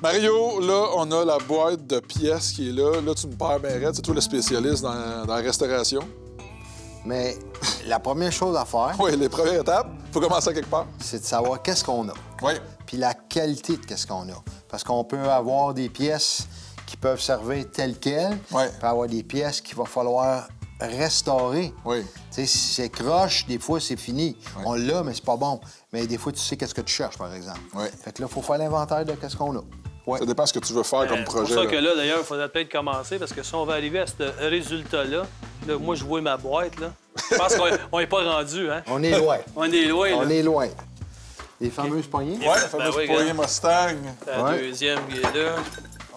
Mario, là, on a la boîte de pièces qui est là. Là, tu me perds bien raide. C'est toi le spécialiste dans la restauration. Mais la première chose à faire, Oui, les premières étapes, faut commencer à quelque part. c'est de savoir qu'est-ce qu'on a. Oui. Puis la qualité de qu'est-ce qu'on a. Parce qu'on peut avoir des pièces qui peuvent servir telles quelles, Ouais. puis avoir des pièces qu'il va falloir restaurer. Oui. Tu sais, si c'est croche, des fois, c'est fini. Ouais. On l'a, mais c'est pas bon. Mais des fois, tu sais qu'est-ce que tu cherches, par exemple. Ouais. Fait que là, il faut faire l'inventaire de qu'est-ce qu'on a. Ouais. Ça dépend de ce que tu veux faire comme C'est projet. pour ça que là. là, d'ailleurs, il faudrait peut-être commencer, parce que si on va arriver à ce résultat-là, là, moi, je vois ma boîte, là. Je pense qu'on n'est pas rendu, hein? On est loin. On est loin, là. On est loin. Les fameuses poignées? Oui, la fameuse oui, poignée regarde. Mustang. La Ouais. deuxième qui est là.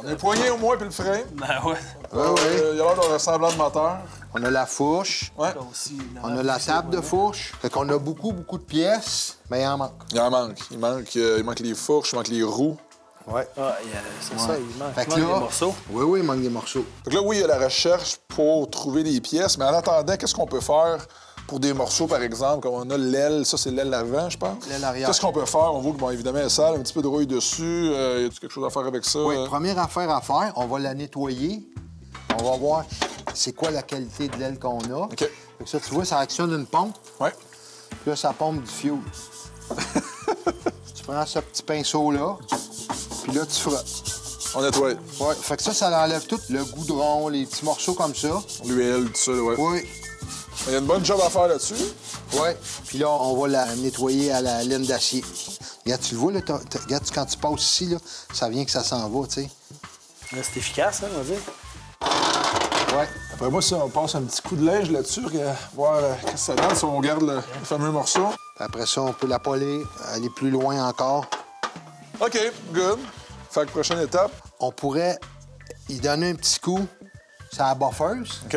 On a les poignées au moins, puis le frein. Ben ouais. Ouais, ouais. Il y a l'air d'un ressemblant de moteur. On a la fourche. Ouais. Là aussi, On a la table de fourche. Fait qu'on a beaucoup de pièces, mais il en manque. Il en manque. Il manque les fourches, il manque les roues. Ouais. Ah, c'est ça, il manque, Fait il que manque là, des morceaux. Oui, il manque des morceaux. Donc là, oui, il y a la recherche pour trouver les pièces, mais en attendant, qu'est-ce qu'on peut faire pour des morceaux, par exemple, comme on a l'aile, ça, c'est l'aile avant, je pense. L'aile arrière. Qu'est-ce qu'on peut faire? On voit que, bon, évidemment, elle est sale, un petit peu de rouille dessus. Y a-t-il quelque chose à faire avec ça? Oui, première affaire à faire, on va la nettoyer. On va voir c'est quoi la qualité de l'aile qu'on a. OK. Fait que ça, tu vois, ça actionne une pompe. Ouais. Puis là, ça pompe du fioul. Tu prends ce petit pinceau-là, puis là, tu frottes. On nettoie. Ouais, fait que ça enlève tout le goudron, les petits morceaux comme ça. L'huile, tout ça, ouais. Oui, Il y a une bonne job à faire là-dessus. oui. Puis là, on va la nettoyer à la laine d'acier. Regarde, tu le vois, là, regarde, quand tu passes ici, là, ça vient que ça s'en va, tu sais. Là, c'est efficace, hein, on va dire. Ouais. Après moi, ça, on passe un petit coup de linge là-dessus, voir qu'est-ce que ça donne, si on garde le fameux morceau. Puis après ça, on peut la polir, aller plus loin encore. OK, good. Fait que prochaine étape. On pourrait y donner un petit coup sur la boffeuse. OK.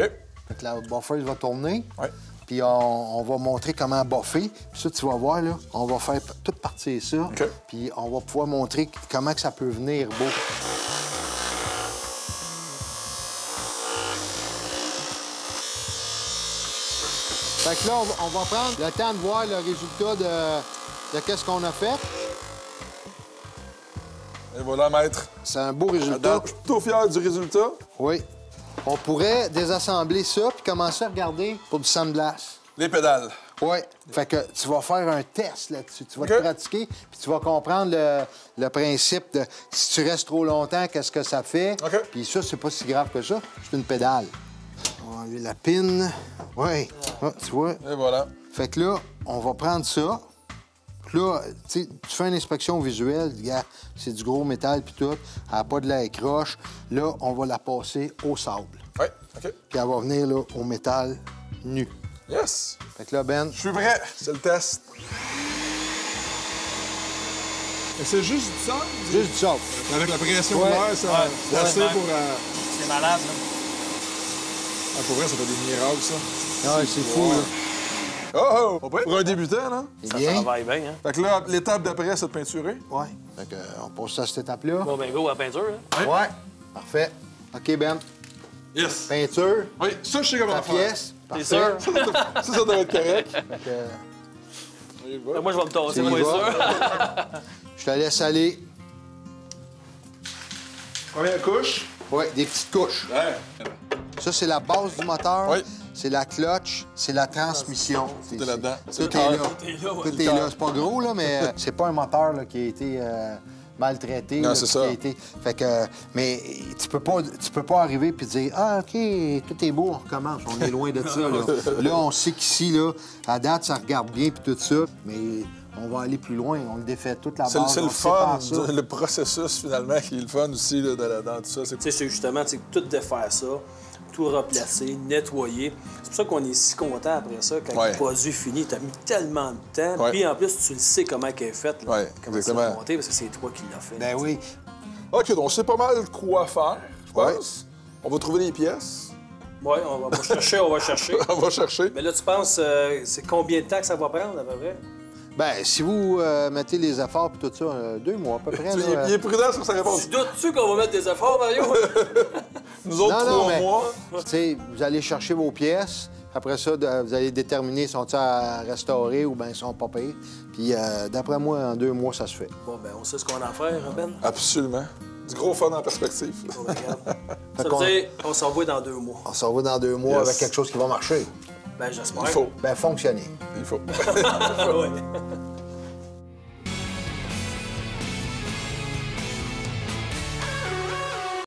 Fait que la boffeuse va tourner. Ouais. Puis on va montrer comment boffer. Puis ça, tu vas voir, là, on va faire toute partie ça. OK. Puis on va pouvoir montrer comment que ça peut venir beau. Fait que là, on va prendre le temps de voir le résultat de qu'est-ce qu'on a fait. Et voilà, maître. C'est un beau résultat. Attends, je suis plutôt fier du résultat. Oui. On pourrait désassembler ça puis commencer à regarder pour du sandblast. Les pédales. Oui. Fait que tu vas faire un test là-dessus. Tu vas OK. te pratiquer, puis tu vas comprendre le principe de si tu restes trop longtemps, qu'est-ce que ça fait. OK. Puis ça, c'est pas si grave que ça. C'est une pédale. On va enlever la pine. Oui. Ah, tu vois? Et voilà. Fait que là, on va prendre ça. Puis là, tu sais, tu fais une inspection visuelle, regarde, c'est du gros métal puis tout, elle n'a pas de l'air croche. Là, on va la passer au sable. Oui, OK. Puis elle va venir là, au métal nu. Yes. Fait que là, Ben, Je suis prêt. C'est le test. Et c'est juste du sang? juste du sable. Avec la pression Ouais. de l'air, ça, Ouais. c'est assez Ouais. pour... C'est malade, là. Ah, pour vrai, ça fait des miracles, ça. Ah, c'est fou, Ouais. là. Oh, oh! Pour un débutant, là. C'est Ça bien? travaille bien, hein? Fait que là, l'étape d'après, c'est de peinturer. Ouais. Fait que, on passe à cette étape-là. Bon, ben go à la peinture, hein? Ouais. Parfait. OK, Ben. Yes. Peinture, Oui, ça, je sais comment ta faire. pièce. T'es Parfait. sûr? Ça doit être correct. Fait que, On y va. Moi, je vais me tasser, Tu y moi, vas. sûr. je te laisse aller. Première couche. Ouais, des petites couches. Ouais. Ça, c'est la base du moteur. Oui. C'est la clutch, c'est la transmission. Tout est là-dedans. Tout est là. Tout est là, ouais. Tout est là. C'est pas gros, là, mais c'est pas un moteur là, qui a été maltraité. Non, là, c'est qui ça. a été... Fait que, mais tu peux pas arriver puis dire « Ah, OK, tout est beau, on recommence. » On est loin de ça, là. Là, on sait qu'ici, là, à date, ça regarde bien puis tout ça, mais on va aller plus loin. On le défait toute la base. C'est le on fun, sépare ça. le processus, finalement, qui est le fun aussi, là, dans tout ça. Tu sais, c'est justement, tu sais, tout défaire ça, tout replacer, nettoyer. C'est pour ça qu'on est si content après ça, quand Ouais. le produit est fini. T'as mis tellement de temps, Ouais. puis en plus, tu le sais comment elle est faite, là, Ouais, comment exactement. ça va monter, parce que c'est toi qui l'as fait. Ben oui. OK, donc on sait pas mal quoi faire, je pense. On va trouver les pièces. Ouais, on va chercher, on va chercher. On va chercher. Mais là, tu penses, c'est combien de temps que ça va prendre, à peu près? Ben, si vous mettez les efforts puis tout ça, 2 mois à peu près. Là, Il est prudent sur sa réponse. Tu doutes-tu qu'on va mettre des efforts, Mario? Nous autres, Non, 3 mais- mois. Tu sais, vous allez chercher vos pièces. Après ça, vous allez déterminer sont-ils à restaurer ou bien ils sont pas payés. Puis d'après moi, en 2 mois, ça se fait. Bon, ben, on sait ce qu'on a à faire, hein, Ben. Absolument. Du gros fun en perspective. Bon, ben, regarde. Ça veut dire qu'on s'en va dans 2 mois. On s'en va dans 2 mois Yes. avec quelque chose qui va marcher. Ben, j'espère. Il faut. Ben, fonctionner. Il faut. Ouais.